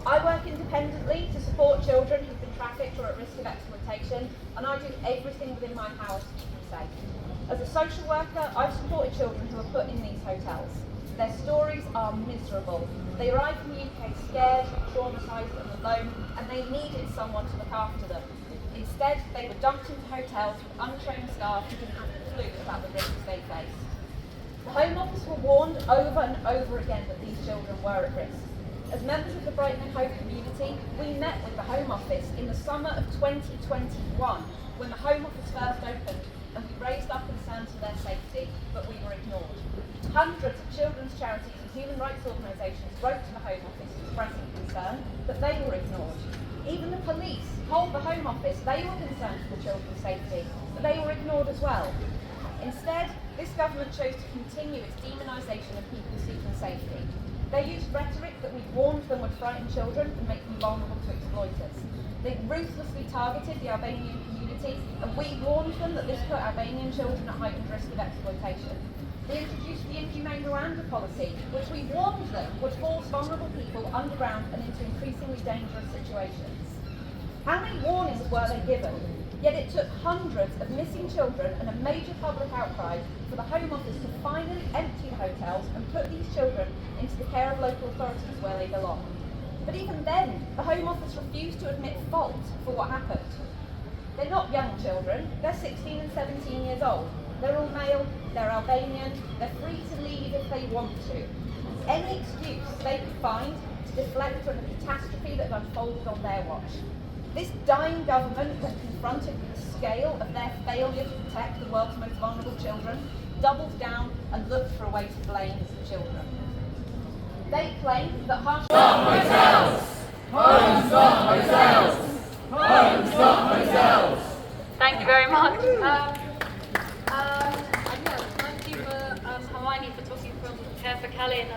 I work independently to support children who've been trafficked or at risk of exploitation, and I do everything within my power to keep them safe. As a social worker, I've supported children who are put in these hotels. Their stories are miserable. They arrived in the UK scared, traumatised and alone, and they needed someone to look after them. Instead, they were dumped into hotels with untrained staff who didn't have a clue about the risks they faced. The Home Office were warned over and over again that these children were at risk. As members of the Brighton and Hove community, we met with the Home Office in the summer of 2021 when the Home Office first opened, and we raised our concerns for their safety, but we were ignored. Hundreds of children's charities and human rights organisations wrote to the Home Office expressing concern, but they were ignored. Even the police told the Home Office they were concerned for the children's safety, but they were ignored as well. Instead, this government chose to continue its demonisation of people seeking safety. They used rhetoric that we warned them would frighten children and make them vulnerable to exploiters. They ruthlessly targeted the Albanian community, and we warned them that this put Albanian children at heightened risk of exploitation. They introduced the inhumane Rwanda policy, which we warned them would force vulnerable people underground and into increasingly dangerous situations. How many warnings were they given? Yet it took hundreds of missing children and a major public outcry for the Home Office to finally empty the hotels and put these children into the care of local authorities where they belong. But even then, the Home Office refused to admit fault for what happened. They're not young children, they're 16 and 17 years old. They're all male, they're Albanian, they're free to leave if they want to. Any excuse they could find to deflect from the catastrophe that unfolded on their watch. This dying government, when confronted with the scale of their failure to protect the world's most vulnerable children, doubled down and looked for a way to blame the children. They claim that harsh... Stop hotels! Home stop hotels! Home stop hotels! Thank you very much. Thank you for Hermione for talking from Care for Calais.